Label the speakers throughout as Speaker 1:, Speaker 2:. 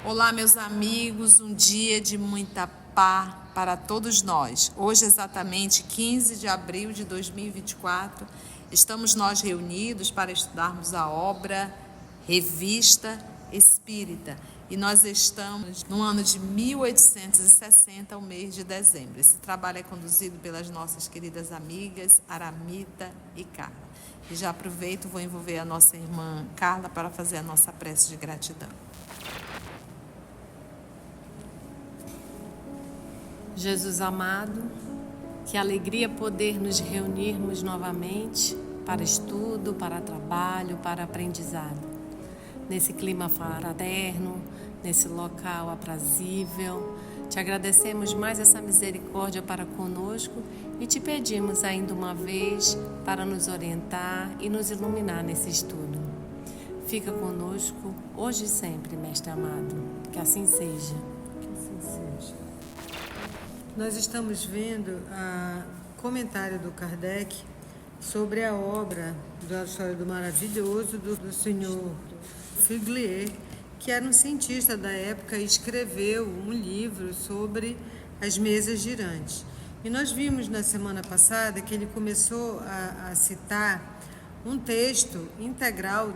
Speaker 1: Olá, meus amigos, um dia de muita paz para todos nós. Hoje, exatamente 15 de abril de 2024, estamos nós reunidos para estudarmos a obra Revista Espírita. E nós estamos no ano de 1860, o mês de dezembro. Esse trabalho é conduzido pelas nossas queridas amigas Aramita e Carla. E já aproveito, vou envolver a nossa irmã Carla para fazer a nossa prece de gratidão.
Speaker 2: Jesus amado, que alegria poder nos reunirmos novamente para estudo, para trabalho, para aprendizado. Nesse clima fraterno, nesse local aprazível, te agradecemos mais essa misericórdia para conosco e te pedimos ainda uma vez para nos orientar e nos iluminar nesse estudo. Fica conosco hoje e sempre, Mestre amado, que assim seja.
Speaker 3: Que assim seja. Nós estamos vendo o comentário do Kardec sobre a obra da História do Maravilhoso do senhor Figelier, que era um cientista da época e escreveu um livro sobre as mesas girantes. E nós vimos na semana passada que ele começou a citar um texto integral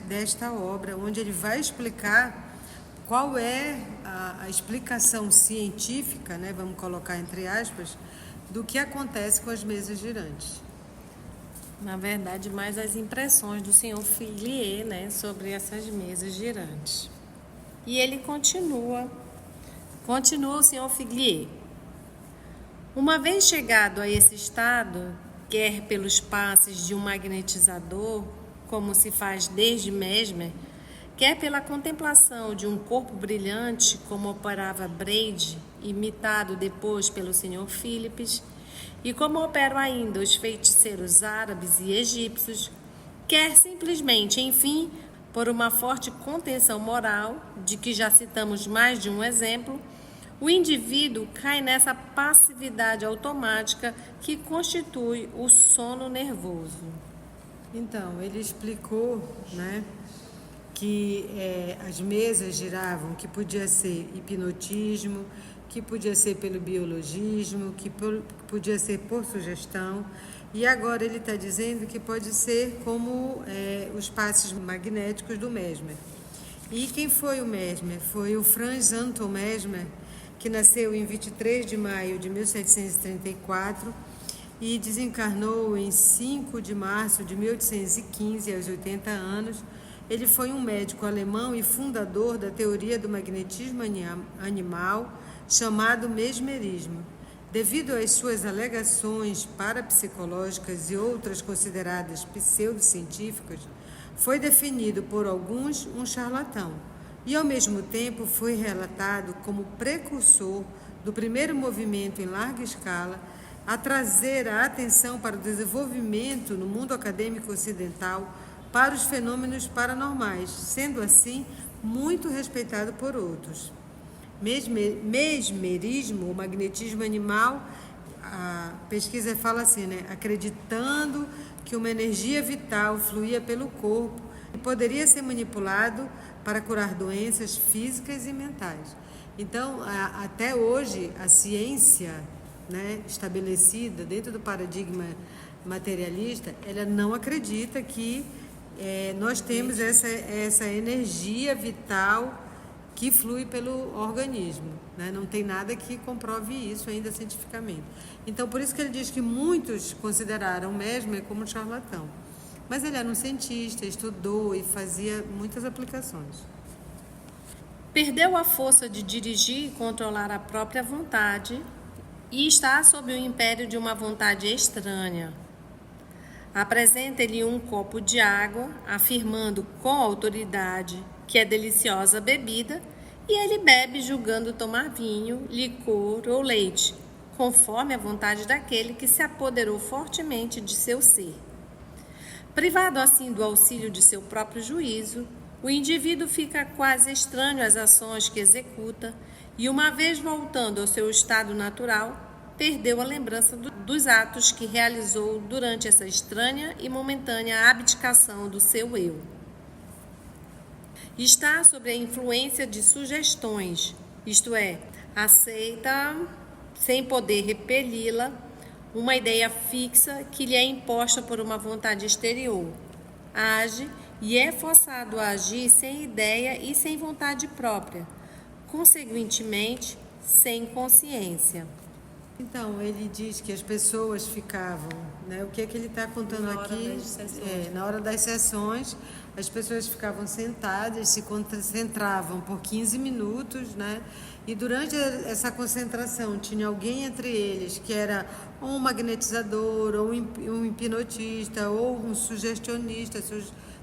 Speaker 3: desta obra, onde ele vai explicar qual é a explicação científica, né, vamos colocar entre aspas, do que acontece com as mesas girantes.
Speaker 2: Na verdade, mais as impressões do senhor Figelier, né, sobre essas mesas girantes. E ele continua o senhor Figelier. Uma vez chegado a esse estado, quer pelos passes de um magnetizador, como se faz desde Mesmer, quer pela contemplação de um corpo brilhante, como operava Braid, imitado depois pelo Sr. Phillips, e como operam ainda os feiticeiros árabes e egípcios, quer simplesmente, enfim, por uma forte contenção moral, de que já citamos mais de um exemplo, o indivíduo cai nessa passividade automática que constitui o sono nervoso.
Speaker 3: Então, ele explicou, né, que as mesas giravam, que podia ser hipnotismo, que podia ser pelo biologismo, que podia ser por sugestão, e agora ele está dizendo que pode ser como os passes magnéticos do Mesmer. E quem foi o Mesmer? Foi o Franz Anton Mesmer, que nasceu em 23 de maio de 1734 e desencarnou em 5 de março de 1815, aos 80 anos. Ele foi um médico alemão e fundador da teoria do magnetismo animal, chamado mesmerismo. Devido às suas alegações parapsicológicas e outras consideradas pseudocientíficas, foi definido por alguns um charlatão e, ao mesmo tempo, foi relatado como precursor do primeiro movimento em larga escala a trazer a atenção para o desenvolvimento no mundo acadêmico ocidental para os fenômenos paranormais, sendo assim muito respeitado por outros. Mesmerismo, o magnetismo animal, a pesquisa fala assim, né? Acreditando que uma energia vital fluía pelo corpo e poderia ser manipulado para curar doenças físicas e mentais. Então, até hoje, a ciência, né, estabelecida dentro do paradigma materialista, ela não acredita que nós temos essa energia vital que flui pelo organismo, né? Não tem nada que comprove isso ainda cientificamente. Então, por isso que ele diz que muitos consideraram Mesmer como um charlatão. Mas ele era um cientista, estudou e fazia muitas aplicações.
Speaker 2: Perdeu a força de dirigir e controlar a própria vontade e está sob o império de uma vontade estranha. Apresenta-lhe um copo de água, afirmando com autoridade que é deliciosa a bebida, e ele bebe julgando tomar vinho, licor ou leite, conforme a vontade daquele que se apoderou fortemente de seu ser. Privado assim do auxílio de seu próprio juízo, O indivíduo fica quase estranho às ações que executa e, uma vez voltando ao seu estado natural, perdeu a lembrança dos atos que realizou durante essa estranha e momentânea abdicação do seu eu. Está sob a influência de sugestões, isto é, aceita, sem poder repeli-la, uma ideia fixa que lhe é imposta por uma vontade exterior. Age e é forçado a agir sem ideia e sem vontade própria, consequentemente, sem consciência.
Speaker 3: Então, ele diz que as pessoas ficavam, né? O que é que ele está contando aqui? Na hora das sessões, as pessoas ficavam sentadas, se concentravam por 15 minutos, né? E durante essa concentração tinha alguém entre eles que era um magnetizador, ou um hipnotista, ou um sugestionista,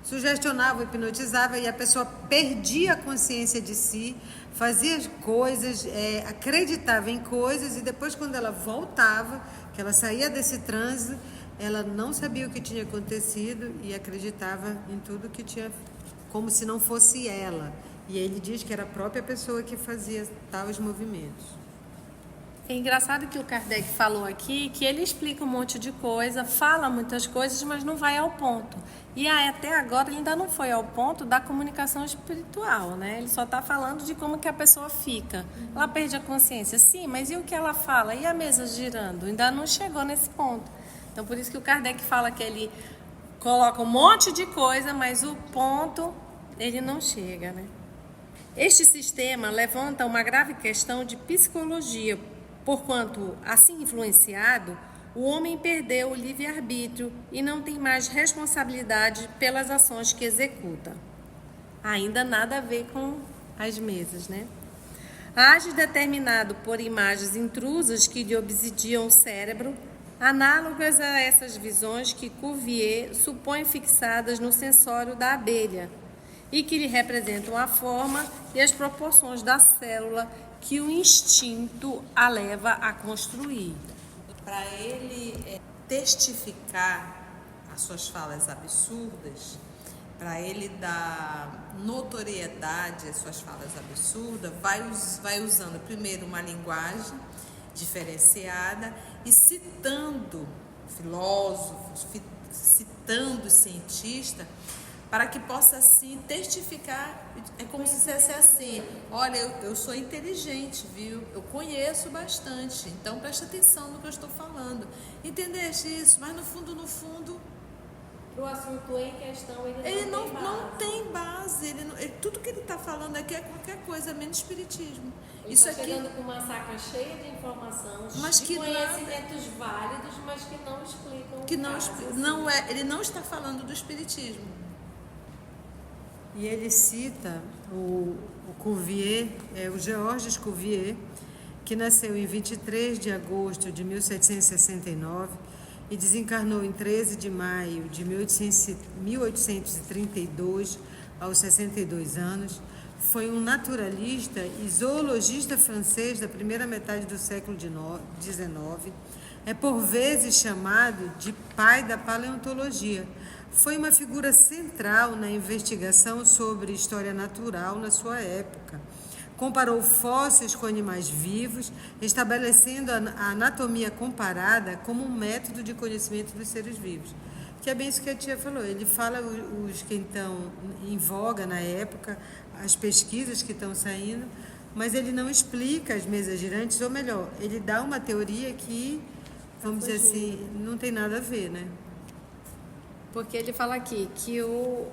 Speaker 3: sugestionava, hipnotizava, e a pessoa perdia a consciência de si, fazia coisas, acreditava em coisas, e depois, quando ela voltava, que ela saía desse transe, ela não sabia o que tinha acontecido e acreditava em tudo que tinha, como se não fosse ela. E ele diz que era a própria pessoa que fazia tais movimentos.
Speaker 2: É engraçado que o Kardec falou aqui que ele explica um monte de coisa, fala muitas coisas, mas não vai ao ponto. E até agora ele ainda não foi ao ponto da comunicação espiritual, né? Ele só está falando de como que a pessoa fica. Ela perde a consciência. Sim, mas e o que ela fala? E a mesa girando? Ainda não chegou nesse ponto. Então, por isso que o Kardec fala que ele coloca um monte de coisa, mas o ponto ele não chega, né? Este sistema levanta uma grave questão de psicologia, porquanto, assim influenciado, o homem perdeu o livre-arbítrio e não tem mais responsabilidade pelas ações que executa. Ainda nada a ver com as mesas, né? Age determinado por imagens intrusas que lhe obsidiam o cérebro, análogas a essas visões que Cuvier supõe fixadas no sensório da abelha, e que lhe representam a forma e as proporções da célula que o instinto a leva a construir.
Speaker 1: Para ele testificar as suas falas absurdas, para ele dar notoriedade às suas falas absurdas, vai usando primeiro uma linguagem diferenciada e citando filósofos, citando cientistas, para que possa assim testificar. É como se dissesse assim: olha, eu sou inteligente, viu? Eu conheço bastante, então presta atenção no que eu estou falando. Entendeste isso? Mas no fundo,
Speaker 2: o assunto em questão
Speaker 1: ele não tem base. Tudo que ele está falando aqui é qualquer coisa menos espiritismo.
Speaker 2: Ele
Speaker 1: isso
Speaker 2: está
Speaker 1: aqui
Speaker 2: chegando com uma saca cheia de informação,
Speaker 1: mas
Speaker 2: de
Speaker 1: que
Speaker 2: conhecimentos válidos, mas que não explicam
Speaker 1: que
Speaker 2: não
Speaker 1: ele não está falando do espiritismo.
Speaker 3: E ele cita o Cuvier, o Georges Cuvier, que nasceu em 23 de agosto de 1769 e desencarnou em 13 de maio de 1832, aos 62 anos. Foi um naturalista e zoologista francês da primeira metade do século XIX. É por vezes chamado de pai da paleontologia. Foi uma figura central na investigação sobre história natural na sua época. Comparou fósseis com animais vivos, estabelecendo a anatomia comparada como um método de conhecimento dos seres vivos. Que é bem isso que a tia falou. Ele fala os que estão em voga na época, as pesquisas que estão saindo, mas ele não explica as mesas girantes, ou melhor, ele dá uma teoria que, vamos dizer assim, não tem nada a ver, né?
Speaker 2: Porque ele fala aqui que o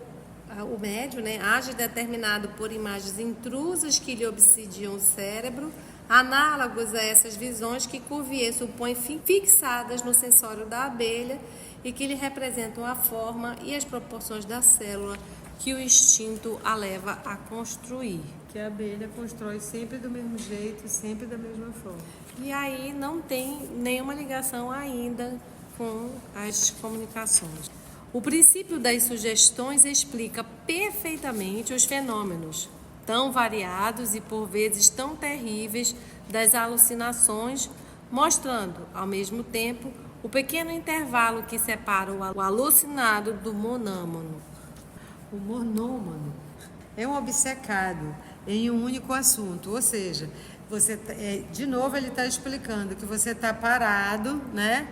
Speaker 2: médium, né, age determinado por imagens intrusas que lhe obsidiam o cérebro, análogos a essas visões que Cuvier supõe fixadas no sensório da abelha e que lhe representam a forma e as proporções da célula que o instinto a leva a construir.
Speaker 3: Que a abelha constrói sempre do mesmo jeito, sempre da mesma forma.
Speaker 2: E aí não tem nenhuma ligação ainda com as comunicações. O princípio das sugestões explica perfeitamente os fenômenos tão variados e por vezes tão terríveis das alucinações, mostrando, ao mesmo tempo, o pequeno intervalo que separa o alucinado do monômano.
Speaker 3: O monômano. é um obcecado em um único assunto. Ou seja, de novo ele está explicando que você está parado, né,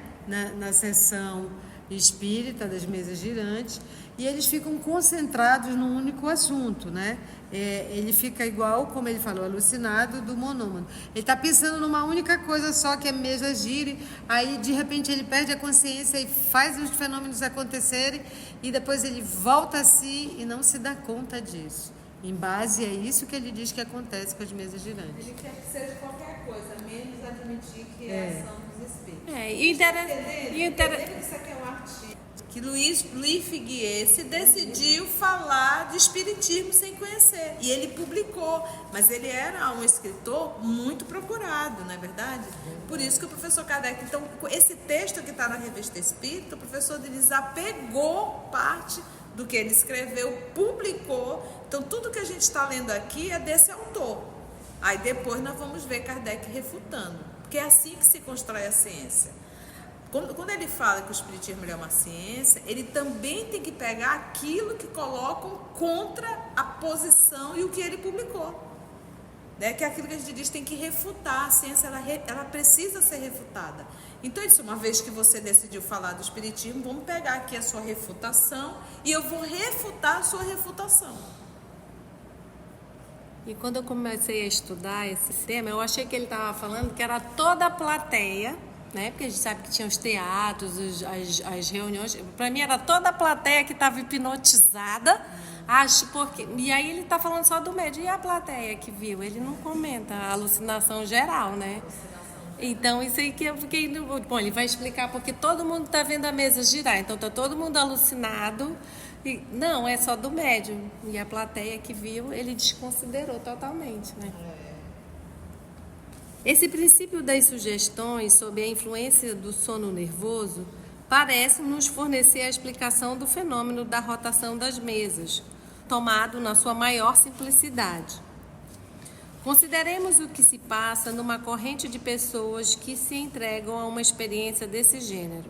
Speaker 3: na sessão espírita das mesas girantes, e eles ficam concentrados num único assunto, né? Ele fica igual, como ele falou, alucinado do monômano. Ele está pensando numa única coisa só, que a mesa gire, aí de repente ele perde a consciência e faz os fenômenos acontecerem, e depois ele volta a si e não se dá conta disso. Em base a isso que ele diz que acontece com as mesas girantes.
Speaker 1: Ele quer que seja qualquer coisa, menos admitir que é a ação dos espíritos.
Speaker 2: Entendendo?
Speaker 1: Isso aqui é um artigo que Louis Figuier se decidiu falar de espiritismo sem conhecer. E ele publicou, mas ele era um escritor muito procurado, não é verdade? Por isso que o professor Kardec... Então, esse texto que está na Revista Espírita, o professor Diniz pegou parte do que ele escreveu, publicou. Então, tudo que a gente está lendo aqui é desse autor. Aí depois nós vamos ver Kardec refutando, porque é assim que se constrói a ciência. Quando ele fala que o espiritismo é uma ciência, ele também tem que pegar aquilo que colocam contra a posição e o que ele publicou. Né? Que é aquilo que a gente diz, tem que refutar. A ciência ela precisa ser refutada. Então, isso, uma vez que você decidiu falar do espiritismo, vamos pegar aqui a sua refutação e eu vou refutar a sua refutação.
Speaker 2: E quando eu comecei a estudar esse tema, eu achei que ele estava falando que era toda a plateia, né? Porque a gente sabe que tinha os teatros, as reuniões. Para mim era toda a plateia que estava hipnotizada. E aí ele está falando só do médium. E a plateia que viu? Ele não comenta a alucinação geral, né? Então, isso aí que eu fiquei... Bom, ele vai explicar porque todo mundo está vendo a mesa girar. Então, está todo mundo alucinado. E, não, é só do médium. E a plateia que viu, ele desconsiderou totalmente, né? Esse princípio das sugestões sob a influência do sono nervoso parece nos fornecer a explicação do fenômeno da rotação das mesas, tomado na sua maior simplicidade. Consideremos o que se passa numa corrente de pessoas que se entregam a uma experiência desse gênero.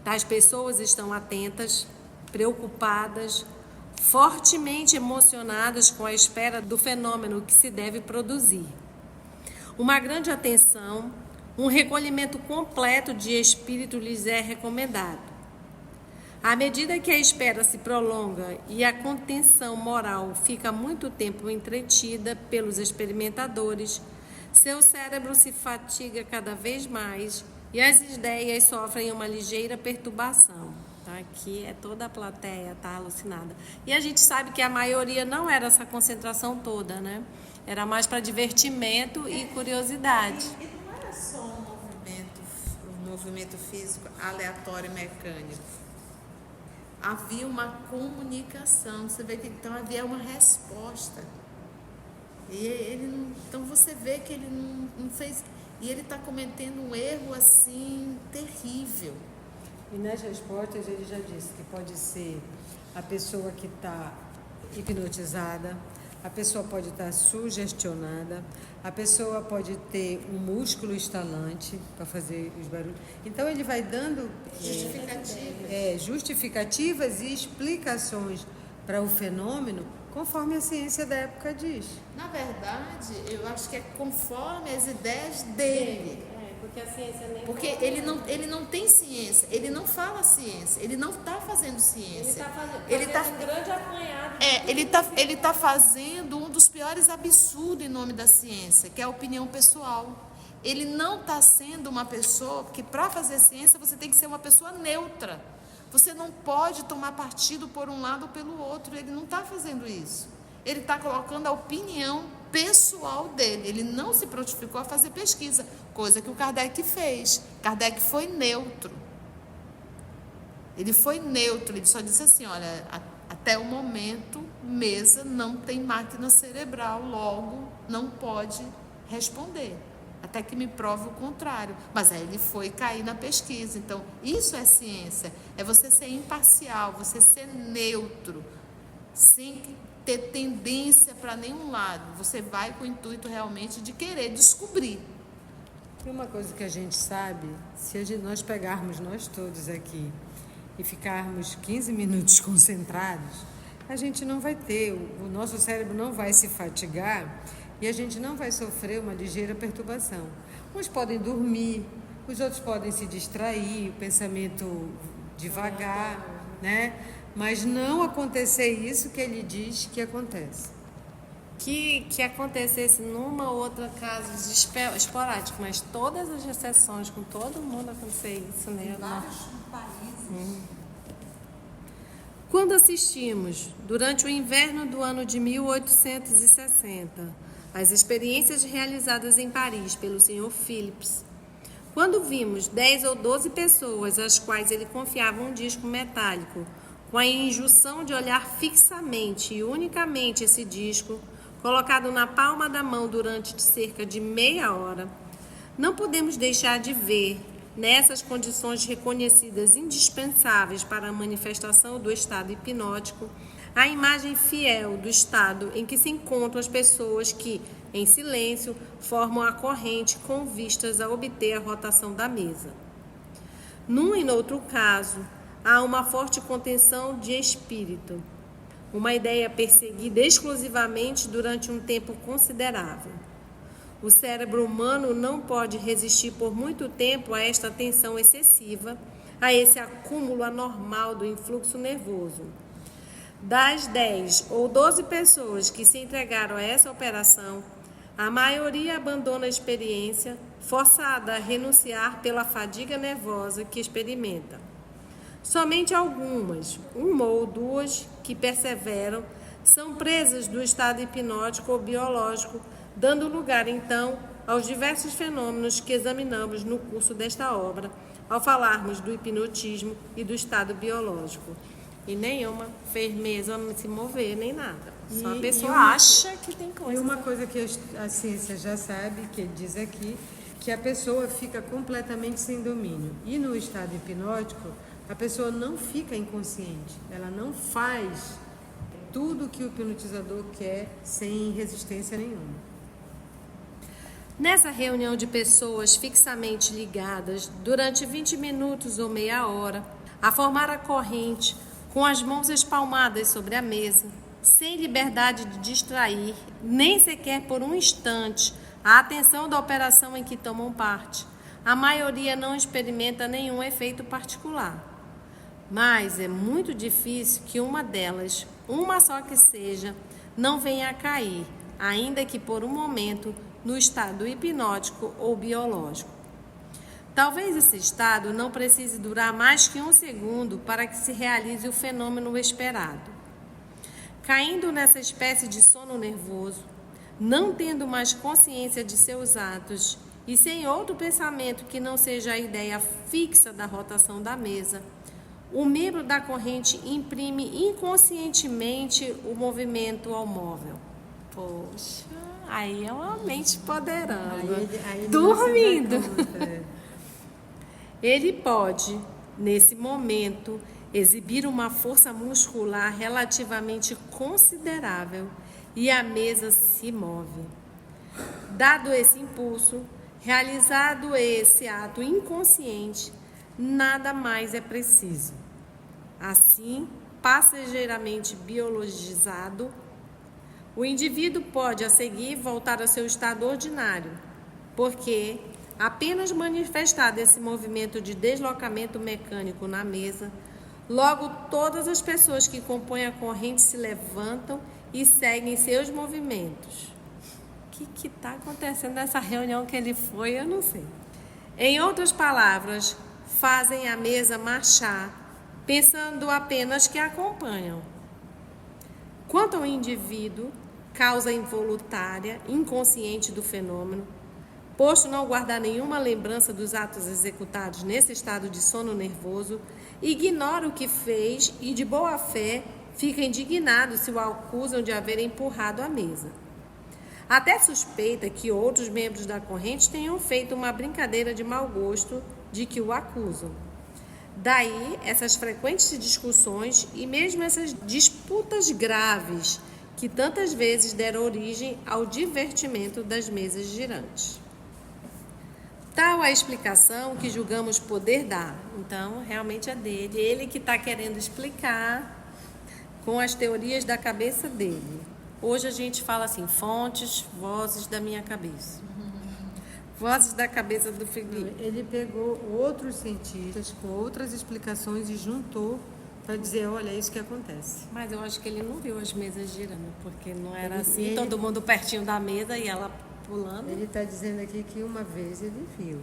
Speaker 2: Tais pessoas estão atentas, preocupadas, fortemente emocionadas com a espera do fenômeno que se deve produzir. Uma grande atenção, um recolhimento completo de espírito lhes é recomendado. À medida que a espera se prolonga e a contenção moral fica muito tempo entretida pelos experimentadores, seu cérebro se fatiga cada vez mais e as ideias sofrem uma ligeira perturbação. Aqui é toda a plateia, tá alucinada. E a gente sabe que a maioria não era essa concentração toda, né? Era mais para divertimento e curiosidade.
Speaker 1: E não era só um movimento físico aleatório e mecânico. Havia uma comunicação. Você vê que então havia uma resposta. Então você vê que ele não fez. E ele está cometendo um erro assim terrível.
Speaker 3: E nas respostas ele já disse que pode ser a pessoa que está hipnotizada, a pessoa pode estar sugestionada, a pessoa pode ter um músculo estalante para fazer os barulhos. Então ele vai dando justificativas e explicações para o fenômeno conforme a ciência da época diz.
Speaker 1: Na verdade, eu acho que é conforme as ideias dele.
Speaker 2: Porque a ciência nem...
Speaker 1: Porque ele não tem ciência, ele não fala ciência, ele não está fazendo ciência.
Speaker 2: Ele está fazendo um grande apanhado.
Speaker 1: Ele tá fazendo um dos piores absurdos em nome da ciência, que é a opinião pessoal. Ele não está sendo uma pessoa, porque para fazer ciência você tem que ser uma pessoa neutra. Você não pode tomar partido por um lado ou pelo outro, ele não está fazendo isso. Ele está colocando a opinião pessoal dele, ele não se prontificou a fazer pesquisa, coisa que o Kardec fez. Kardec foi neutro. Ele foi neutro, ele só disse assim, olha, até o momento, mesa não tem máquina cerebral, logo não pode responder, até que me prove o contrário. Mas aí ele foi cair na pesquisa. Então, isso é ciência, é você ser imparcial, você ser neutro, sem ter tendência para nenhum lado. Você vai com o intuito realmente de querer descobrir.
Speaker 3: E uma coisa que a gente sabe, se nós pegarmos nós todos aqui e ficarmos 15 minutos concentrados, a gente não vai ter, o nosso cérebro não vai se fatigar e a gente não vai sofrer uma ligeira perturbação. Uns podem dormir, os outros podem se distrair, o pensamento devagar, né? Mas não acontecer isso que ele diz que acontece.
Speaker 2: Que acontecesse numa ou outra caso esporádico, mas todas as exceções, com todo mundo acontecer isso, né?
Speaker 1: Em vários países.
Speaker 2: Quando assistimos, durante o inverno do ano de 1860, às experiências realizadas em Paris pelo Sr. Phillips, quando vimos 10 ou 12 pessoas às quais ele confiava um disco metálico, com a injunção de olhar fixamente e unicamente esse disco, colocado na palma da mão durante cerca de meia hora, não podemos deixar de ver, nessas condições reconhecidas indispensáveis para a manifestação do estado hipnótico, a imagem fiel do estado em que se encontram as pessoas que, em silêncio, formam a corrente com vistas a obter a rotação da mesa. Num e noutro caso, há uma forte contenção de espírito, uma ideia perseguida exclusivamente durante um tempo considerável. O cérebro humano não pode resistir por muito tempo a esta tensão excessiva, a esse acúmulo anormal do influxo nervoso. Das 10 ou 12 pessoas que se entregaram a essa operação, a maioria abandona a experiência, forçada a renunciar pela fadiga nervosa que experimenta. Somente algumas, uma ou duas, que perseveram, são presas do estado hipnótico ou biológico, dando lugar, então, aos diversos fenômenos que examinamos no curso desta obra, ao falarmos do hipnotismo e do estado biológico. E nenhuma fez mesmo se mover, nem nada. Só a pessoa acha que tem coisa.
Speaker 3: E uma coisa que a ciência já sabe, que ele diz aqui, que a pessoa fica completamente sem domínio. E no estado hipnótico, a pessoa não fica inconsciente, ela não faz tudo que o hipnotizador quer sem resistência nenhuma.
Speaker 2: Nessa reunião de pessoas fixamente ligadas durante 20 minutos ou meia hora, a formar a corrente com as mãos espalmadas sobre a mesa, sem liberdade de distrair, nem sequer por um instante, a atenção da operação em que tomam parte, a maioria não experimenta nenhum efeito particular. Mas é muito difícil que uma delas, uma só que seja, não venha a cair, ainda que por um momento, no estado hipnótico ou biológico. Talvez esse estado não precise durar mais que um segundo para que se realize o fenômeno esperado. Caindo nessa espécie de sono nervoso, não tendo mais consciência de seus atos e sem outro pensamento que não seja a ideia fixa da rotação da mesa, o membro da corrente imprime inconscientemente o movimento ao móvel. Poxa, aí é uma mente poderosa,
Speaker 3: Aí
Speaker 2: dormindo.
Speaker 3: É.
Speaker 2: Ele pode, nesse momento, exibir uma força muscular relativamente considerável e a mesa se move. Dado esse impulso, realizado esse ato inconsciente, nada mais é preciso. Assim, passageiramente biologizado, o indivíduo pode a seguir voltar ao seu estado ordinário, porque, apenas manifestado esse movimento de deslocamento mecânico na mesa, logo todas as pessoas que compõem a corrente se levantam e seguem seus movimentos. O que está acontecendo nessa reunião que ele foi, eu não sei. Em outras palavras, fazem a mesa marchar, pensando apenas que a acompanham. Quanto ao indivíduo, causa involuntária, inconsciente do fenômeno, posto não guardar nenhuma lembrança dos atos executados nesse estado de sono nervoso, ignora o que fez e, de boa fé, fica indignado se o acusam de haver empurrado a mesa. Até suspeita que outros membros da corrente tenham feito uma brincadeira de mau gosto de que o acusam. Daí essas frequentes discussões e mesmo essas disputas graves que tantas vezes deram origem ao divertimento das mesas girantes. Tal a explicação que julgamos poder dar. Então, realmente é dele. Ele que está querendo explicar com as teorias da cabeça dele. Hoje a gente fala assim, fontes, vozes da minha cabeça. Vozes da cabeça do Figueiredo.
Speaker 3: Ele pegou outros cientistas com outras explicações e juntou para dizer, olha, é isso que acontece.
Speaker 2: Mas eu acho que ele não viu as mesas girando, porque não era
Speaker 3: Ele-
Speaker 2: assim,
Speaker 3: ele-
Speaker 2: todo mundo pertinho da mesa e ela pulando.
Speaker 3: Ele está dizendo aqui que uma vez ele viu.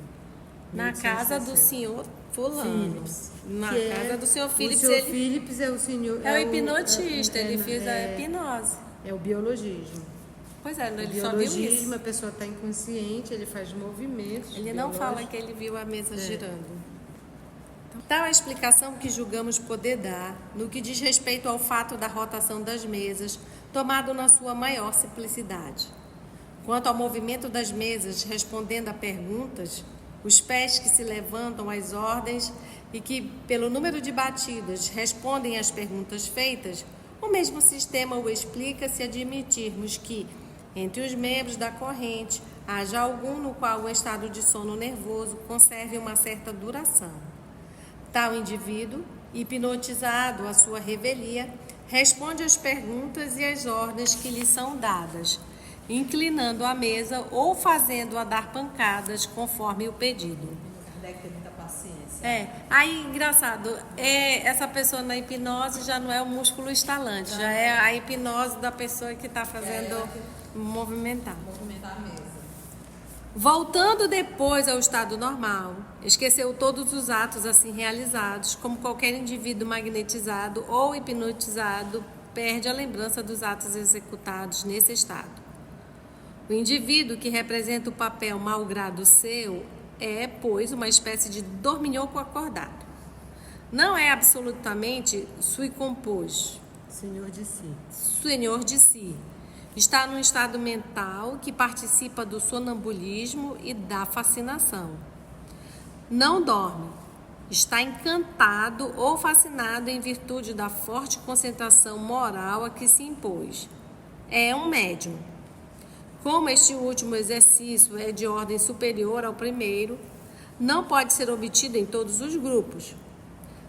Speaker 2: Na casa do
Speaker 3: 1860.
Speaker 2: senhor fulano.
Speaker 3: Phillips,
Speaker 2: Na
Speaker 3: que
Speaker 2: casa do senhor Phillips,
Speaker 3: O senhor
Speaker 2: ele
Speaker 3: Phillips é o senhor...
Speaker 2: é o hipnotista, ele fez a
Speaker 3: é,
Speaker 2: hipnose.
Speaker 3: é o biologismo.
Speaker 2: Pois é,
Speaker 3: O
Speaker 2: ele só viu
Speaker 3: biologismo,
Speaker 2: isso.
Speaker 3: a pessoa está inconsciente, ele faz movimentos.
Speaker 2: Ele não fala
Speaker 3: biológicos.
Speaker 2: que ele viu a mesa girando. Tal a explicação que julgamos poder dar no que diz respeito ao fato da rotação das mesas, tomado na sua maior simplicidade. Quanto ao movimento das mesas respondendo a perguntas, os pés que se levantam às ordens e que, pelo número de batidas, respondem às perguntas feitas, o mesmo sistema o explica se admitirmos que, entre os membros da corrente, haja algum no qual o estado de sono nervoso conserve uma certa duração. Tal indivíduo, hipnotizado à sua revelia, responde às perguntas e às ordens que lhe são dadas, inclinando a mesa ou fazendo-a dar pancadas conforme o pedido.
Speaker 1: Kardec tem muita paciência.
Speaker 2: Aí, engraçado, essa pessoa na hipnose já não é o músculo estalante, já é a hipnose da pessoa que está fazendo movimentar.
Speaker 1: Movimentar a mesa.
Speaker 2: Voltando depois ao estado normal, esqueceu todos os atos assim realizados, como qualquer indivíduo magnetizado ou hipnotizado perde a lembrança dos atos executados nesse estado. O indivíduo que representa o papel malgrado seu é, pois, uma espécie de dorminhoco acordado. Não é absolutamente sui compos,
Speaker 3: Senhor de si.
Speaker 2: senhor de si. Está num estado mental que participa do sonambulismo e da fascinação. Não dorme. Está encantado ou fascinado em virtude da forte concentração moral a que se impôs. É um médium. Como este último exercício é de ordem superior ao primeiro, não pode ser obtido em todos os grupos.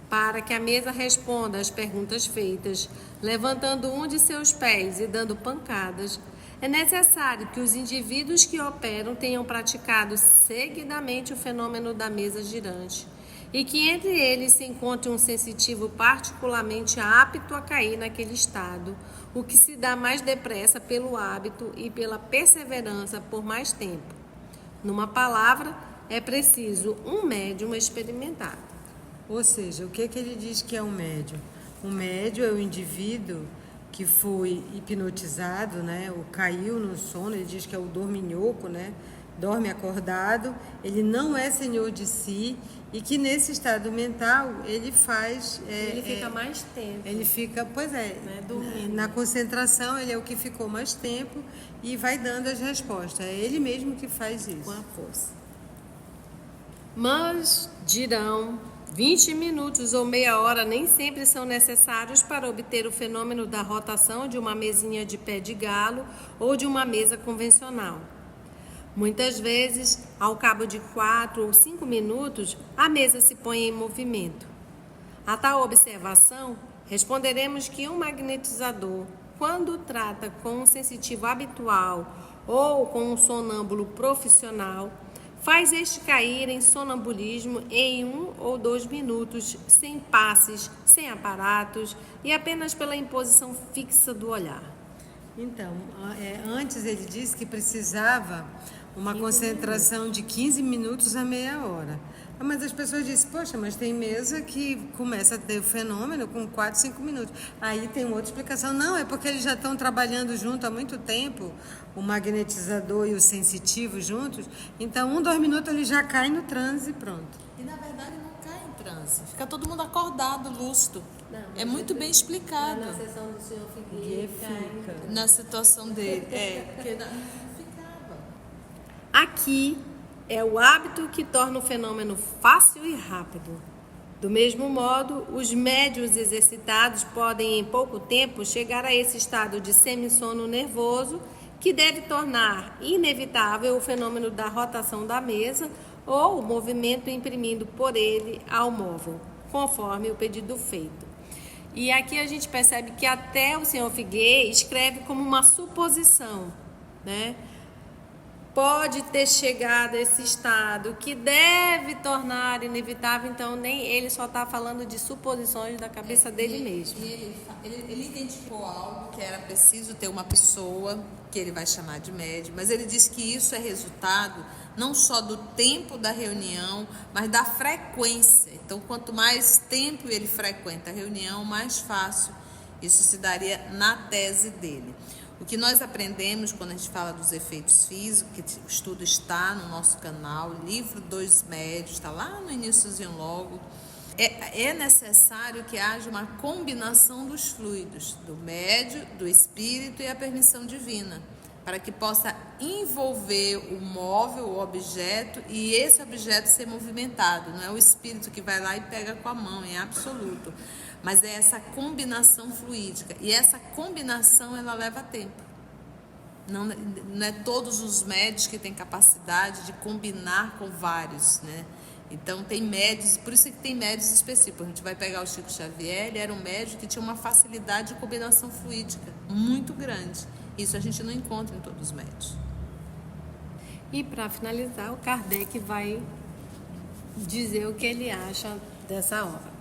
Speaker 2: Para que a mesa responda às perguntas feitas, levantando um de seus pés e dando pancadas, é necessário que os indivíduos que operam tenham praticado seguidamente o fenômeno da mesa girante e que entre eles se encontre um sensitivo particularmente apto a cair naquele estado, o que se dá mais depressa pelo hábito e pela perseverança por mais tempo. Numa palavra, é preciso um médium experimentado.
Speaker 3: Ou seja, o que ele diz que é um médium? O médium é o indivíduo que foi hipnotizado, né, ou caiu no sono, ele diz que é o dorminhoco, né, dorme acordado, ele não é senhor de si e que nesse estado mental ele faz...
Speaker 2: Ele fica mais tempo.
Speaker 3: Ele fica, pois é,
Speaker 2: Né, dormindo.
Speaker 3: na concentração ele é o que ficou mais tempo e vai dando as respostas. É ele mesmo que faz isso.
Speaker 2: Com a força. Mas, dirão, 20 minutos ou meia hora nem sempre são necessários para obter o fenômeno da rotação de uma mesinha de pé de galo ou de uma mesa convencional. Muitas vezes, ao cabo de 4 ou 5 minutos, a mesa se põe em movimento. A tal observação, responderemos que um magnetizador, quando trata com um sensitivo habitual ou com um sonâmbulo profissional, faz este cair em sonambulismo em 1 ou 2 minutos, sem passes, sem aparatos e apenas pela imposição fixa do olhar.
Speaker 3: Então, antes ele disse que precisava uma concentração de 15 minutos a meia hora. Mas as pessoas dizem, poxa, mas tem mesa que começa a ter o fenômeno com 4, 5 minutos. Aí tem outra explicação. Não, é porque eles já estão trabalhando junto há muito tempo, o magnetizador e o sensitivo juntos. Então, 1, 2 minutos ele já cai no transe e pronto.
Speaker 1: E na verdade não cai em transe. Fica todo mundo acordado, lúcido.
Speaker 2: Não,
Speaker 1: É muito bem explicado
Speaker 2: Na sessão do senhor
Speaker 3: Figueiredo, fica.
Speaker 1: na situação dele. Porque não ficava.
Speaker 2: Aqui é o hábito que torna o fenômeno fácil e rápido. Do mesmo modo, os médiuns exercitados podem, em pouco tempo, chegar a esse estado de semissono nervoso, que deve tornar inevitável o fenômeno da rotação da mesa ou o movimento imprimindo por ele ao móvel, conforme o pedido feito. E aqui a gente percebe que até o senhor Figuier escreve como uma suposição, né? Pode ter chegado a esse estado que deve tornar inevitável, então nem ele só está falando de suposições da cabeça dele mesmo.
Speaker 1: Ele identificou algo que era preciso ter uma pessoa que ele vai chamar de médium, mas ele diz que isso é resultado não só do tempo da reunião, mas da frequência. Então, quanto mais tempo ele frequenta a reunião, mais fácil isso se daria na tese dele. O que nós aprendemos quando a gente fala dos efeitos físicos, que o estudo está no nosso canal, livro 2 Médios, está lá no iníciozinho logo, é necessário que haja uma combinação dos fluidos, do médio, do espírito e a permissão divina, para que possa envolver o móvel, o objeto, e esse objeto ser movimentado. Não é o espírito que vai lá e pega com a mão, em absoluto. Mas é essa combinação fluídica. E essa combinação, ela leva tempo. Não é todos os médios que têm capacidade de combinar com vários, né? Então, tem médios, por isso que tem médios específicos. A gente vai pegar o Chico Xavier, ele era um médio que tinha uma facilidade de combinação fluídica muito grande. Isso a gente não encontra em todos os médios.
Speaker 2: E para finalizar, o Kardec vai dizer o que ele acha dessa obra.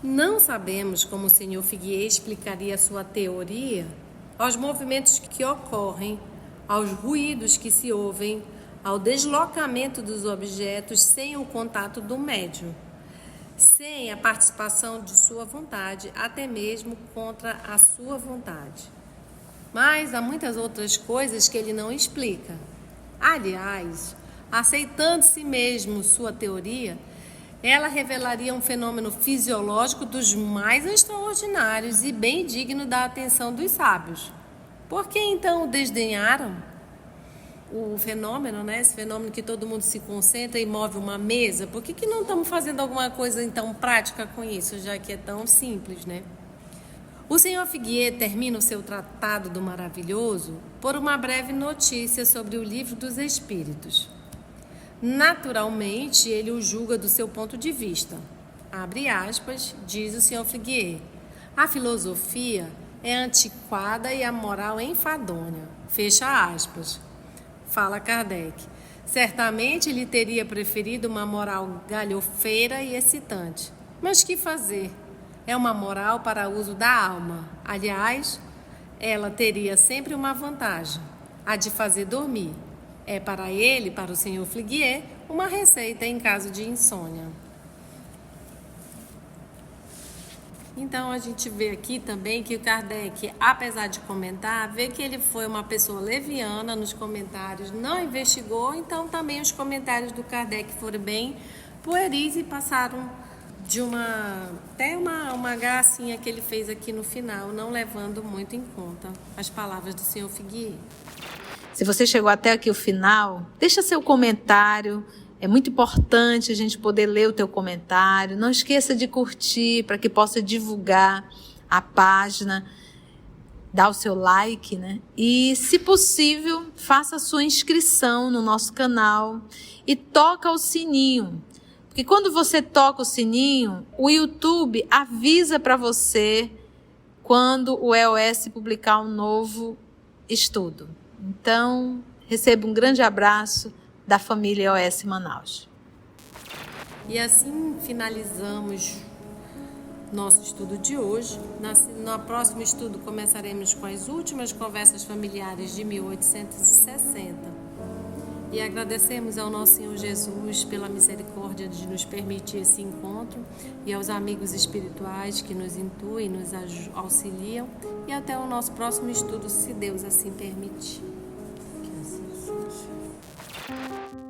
Speaker 2: Não sabemos como o senhor Figuier explicaria sua teoria aos movimentos que ocorrem, aos ruídos que se ouvem, ao deslocamento dos objetos sem o contato do médium, sem a participação de sua vontade, até mesmo contra a sua vontade. Mas há muitas outras coisas que ele não explica. Aliás, aceitando-se mesmo sua teoria, ela revelaria um fenômeno fisiológico dos mais extraordinários e bem digno da atenção dos sábios. Por que então o desdenharam? O fenômeno, né? Esse fenômeno que todo mundo se concentra e move uma mesa, por que não estamos fazendo alguma coisa então prática com isso, já que é tão simples, né? O senhor Figuier termina o seu Tratado do Maravilhoso por uma breve notícia sobre o Livro dos Espíritos. Naturalmente, ele o julga do seu ponto de vista. Abre aspas, diz o senhor Figuier. A filosofia é antiquada e a moral é enfadonha. Fecha aspas. Fala Kardec. Certamente ele teria preferido uma moral galhofeira e excitante. Mas que fazer? É uma moral para uso da alma. Aliás, ela teria sempre uma vantagem, a de fazer dormir. É para ele, para o senhor Figuier, uma receita em caso de insônia. Então, a gente vê aqui também que o Kardec, apesar de comentar, vê que ele foi uma pessoa leviana nos comentários, não investigou, então também os comentários do Kardec foram bem pueris e passaram de até uma gracinha que ele fez aqui no final, não levando muito em conta as palavras do senhor Figuier.
Speaker 1: Se você chegou até aqui o final, deixa seu comentário. É muito importante a gente poder ler o teu comentário. Não esqueça de curtir para que possa divulgar a página. Dá o seu like, né? E, se possível, faça a sua inscrição no nosso canal e toca o sininho. Porque quando você toca o sininho, o YouTube avisa para você quando o EOS publicar um novo estudo. Então, receba um grande abraço da família EOS Manaus.
Speaker 2: E assim finalizamos nosso estudo de hoje. No próximo estudo começaremos com as últimas conversas familiares de 1860. E agradecemos ao nosso Senhor Jesus pela misericórdia de nos permitir esse encontro e aos amigos espirituais que nos intuem, nos auxiliam. E até o nosso próximo estudo, se Deus assim permitir. Que assim seja.